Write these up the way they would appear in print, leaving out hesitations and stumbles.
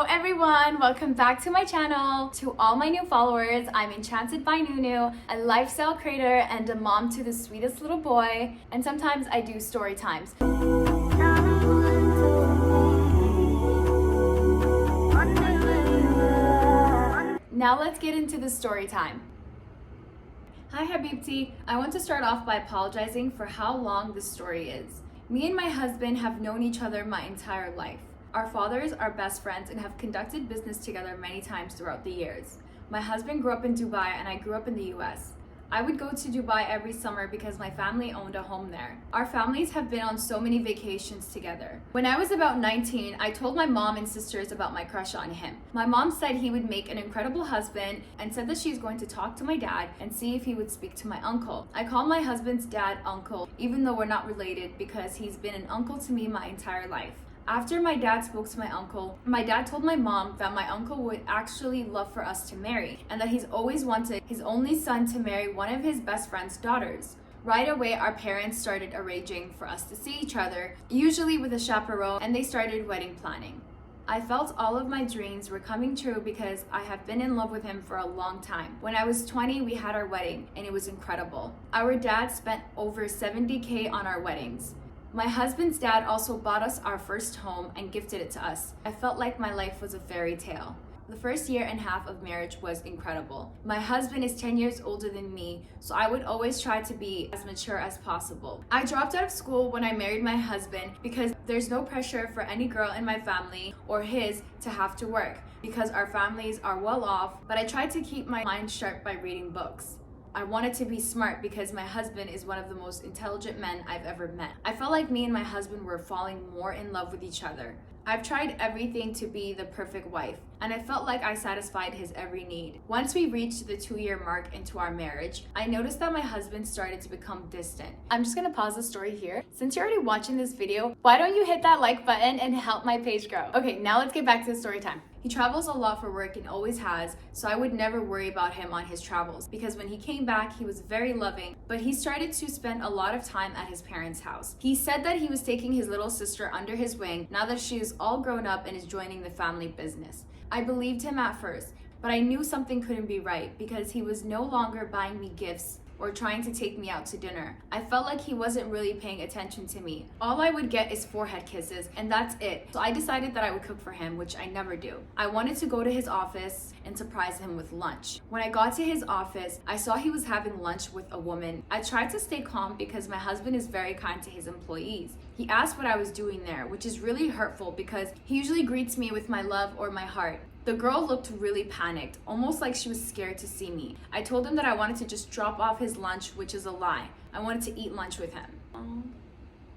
Hello everyone, welcome back to my channel. To all my new followers, I'm Enchanted by Nunu, a lifestyle creator and a mom to the sweetest little boy, and sometimes I do story times. Now let's get into the story time. Hi Habibti, I want to start off by apologizing for how long this story is. Me and my husband have known each other my entire life. Our fathers are best friends and have conducted business together many times throughout the years. My husband grew up in Dubai and I grew up in the US. I would go to Dubai every summer because my family owned a home there. Our families have been on so many vacations together. When I was about 19, I told my mom and sisters about my crush on him. My mom said he would make an incredible husband and said that she's going to talk to my dad and see if he would speak to my uncle. I call my husband's dad uncle, even though we're not related, because he's been an uncle to me my entire life. After my dad spoke to my uncle, my dad told my mom that my uncle would actually love for us to marry and that he's always wanted his only son to marry one of his best friend's daughters. Right away, our parents started arranging for us to see each other, usually with a chaperone, and they started wedding planning. I felt all of my dreams were coming true because I have been in love with him for a long time. When I was 20, we had our wedding and it was incredible. Our dad spent over $70,000 on our weddings. My husband's dad also bought us our first home and gifted it to us. I felt like my life was a fairy tale. The first year and a half of marriage was incredible. My husband is 10 years older than me, so I would always try to be as mature as possible. I dropped out of school when I married my husband because there's no pressure for any girl in my family or his to have to work because our families are well off, but I tried to keep my mind sharp by reading books. I wanted to be smart because my husband is one of the most intelligent men I've ever met. I felt like me and my husband were falling more in love with each other. I've tried everything to be the perfect wife, and I felt like I satisfied his every need. Once we reached the 2-year mark into our marriage, I noticed that my husband started to become distant. I'm just gonna pause the story here. Since you're already watching this video, why don't you hit that like button and help my page grow? Okay, now let's get back to the story time. He travels a lot for work and always has, so I would never worry about him on his travels because when he came back, he was very loving, but he started to spend a lot of time at his parents' house. He said that he was taking his little sister under his wing now that she is all grown up and is joining the family business. I believed him at first, but I knew something couldn't be right because he was no longer buying me gifts or trying to take me out to dinner. I felt like he wasn't really paying attention to me. All I would get is forehead kisses, and that's it. So I decided that I would cook for him, which I never do. I wanted to go to his office and surprise him with lunch. When I got to his office, I saw he was having lunch with a woman. I tried to stay calm because my husband is very kind to his employees. He asked what I was doing there, which is really hurtful because he usually greets me with my love or my heart. The girl looked really panicked, almost like she was scared to see me. I told him that I wanted to just drop off his lunch, which is a lie. I wanted to eat lunch with him.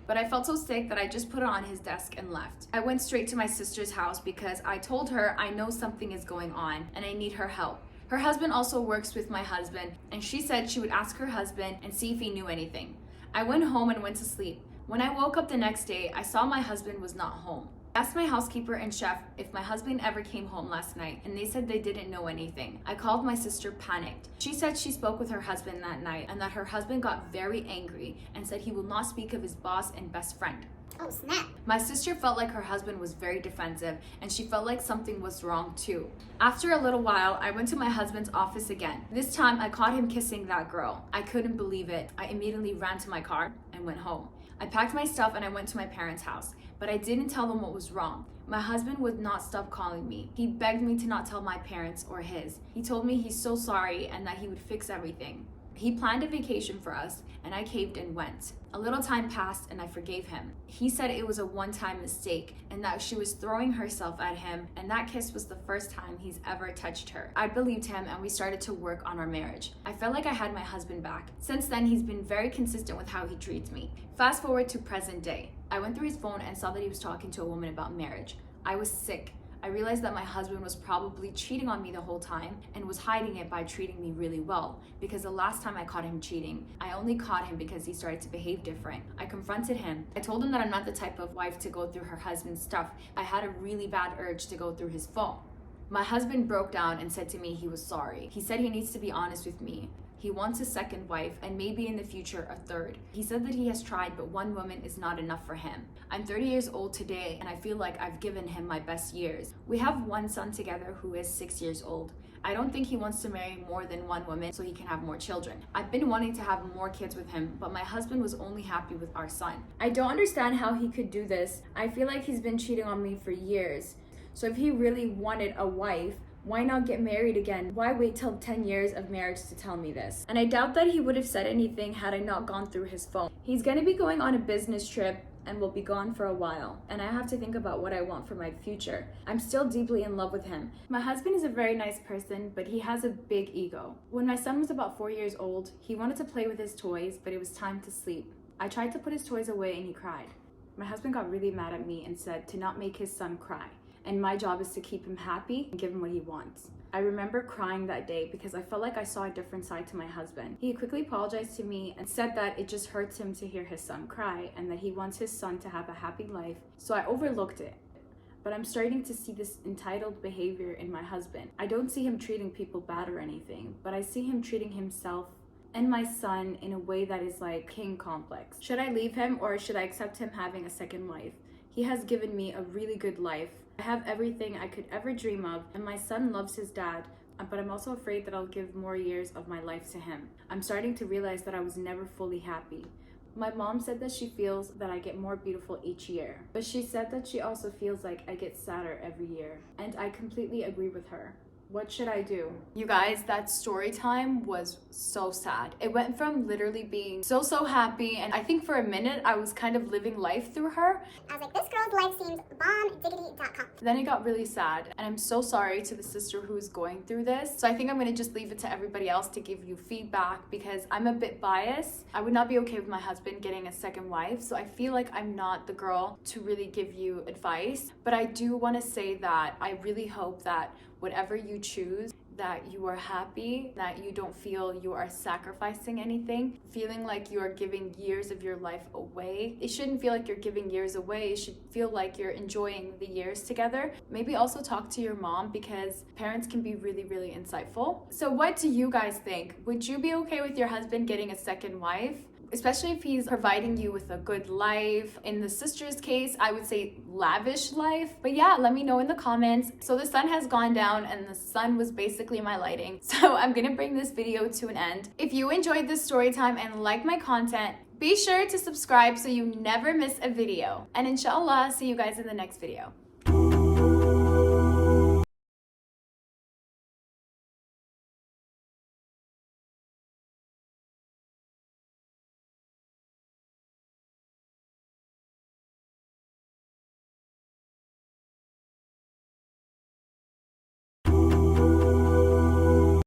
But I felt so sick that I just put it on his desk and left. I went straight to my sister's house because I told her I know something is going on and I need her help. Her husband also works with my husband, and she said she would ask her husband and see if he knew anything. I went home and went to sleep. When I woke up the next day, I saw my husband was not home. I asked my housekeeper and chef if my husband ever came home last night, and they said they didn't know anything. I called my sister panicked. She said she spoke with her husband that night and that her husband got very angry and said he will not speak of his boss and best friend. Oh snap. My sister felt like her husband was very defensive and she felt like something was wrong too. After a little while, I went to my husband's office again. This time I caught him kissing that girl. I couldn't believe it. I immediately ran to my car and went home. I packed my stuff and I went to my parents' house, but I didn't tell them what was wrong. My husband would not stop calling me. He begged me to not tell my parents or his. He told me he's so sorry and that he would fix everything. He planned a vacation for us and I caved and went. A little time passed and I forgave him. He said it was a one-time mistake and that she was throwing herself at him, and that kiss was the first time he's ever touched her. I believed him and we started to work on our marriage. I felt like I had my husband back. Since then, he's been very consistent with how he treats me. Fast forward to present day. I went through his phone and saw that he was talking to a woman about marriage. I was sick. I realized that my husband was probably cheating on me the whole time and was hiding it by treating me really well, because the last time I caught him cheating, I only caught him because he started to behave different. I confronted him. I told him that I'm not the type of wife to go through her husband's stuff. I had a really bad urge to go through his phone. My husband broke down and said to me he was sorry. He said he needs to be honest with me. He wants a second wife and maybe in the future a third. He said that he has tried, but one woman is not enough for him. I'm 30 years old today and I feel like I've given him my best years. We have one son together who is 6 years old. I don't think he wants to marry more than one woman so he can have more children. I've been wanting to have more kids with him, but my husband was only happy with our son. I don't understand how he could do this. I feel like he's been cheating on me for years. So if he really wanted a wife, why not get married again? Why wait till 10 years of marriage to tell me this? And I doubt that he would have said anything had I not gone through his phone. He's gonna be going on a business trip and will be gone for a while. And I have to think about what I want for my future. I'm still deeply in love with him. My husband is a very nice person, but he has a big ego. When my son was about 4 years old, he wanted to play with his toys, but it was time to sleep. I tried to put his toys away and he cried. My husband got really mad at me and said to not make his son cry. And my job is to keep him happy and give him what he wants. I remember crying that day because I felt like I saw a different side to my husband. He quickly apologized to me and said that it just hurts him to hear his son cry and that he wants his son to have a happy life. So I overlooked it. But I'm starting to see this entitled behavior in my husband. I don't see him treating people bad or anything, but I see him treating himself and my son in a way that is like king complex. Should I leave him or should I accept him having a second wife? He has given me a really good life. I have everything I could ever dream of, and my son loves his dad, but I'm also afraid that I'll give more years of my life to him. I'm starting to realize that I was never fully happy. My mom said that she feels that I get more beautiful each year, but she said that she also feels like I get sadder every year, and I completely agree with her. What should I do? You guys, that story time was so sad. It went from literally being so happy, and I think for a minute I was kind of living life through her. I was like, this girl's life seems bombdiggity.com. Then it got really sad, and I'm so sorry to the sister who's going through this. So I think I'm gonna just leave it to everybody else to give you feedback because I'm a bit biased. I would not be okay with my husband getting a second wife, so I feel like I'm not the girl to really give you advice. But I do want to say that I really hope that whatever you choose, that you are happy, that you don't feel you are sacrificing anything, feeling like you are giving years of your life away. It shouldn't feel like you're giving years away. It should feel like you're enjoying the years together. Maybe also talk to your mom because parents can be really insightful. So what do you guys think? Would you be okay with your husband getting a second wife? Especially if he's providing you with a good life. In the sister's case, I would say lavish life. But yeah, let me know in the comments. So the sun has gone down and the sun was basically my lighting. So I'm gonna bring this video to an end. If you enjoyed this story time and like my content, be sure to subscribe so you never miss a video. And inshallah, see you guys in the next video.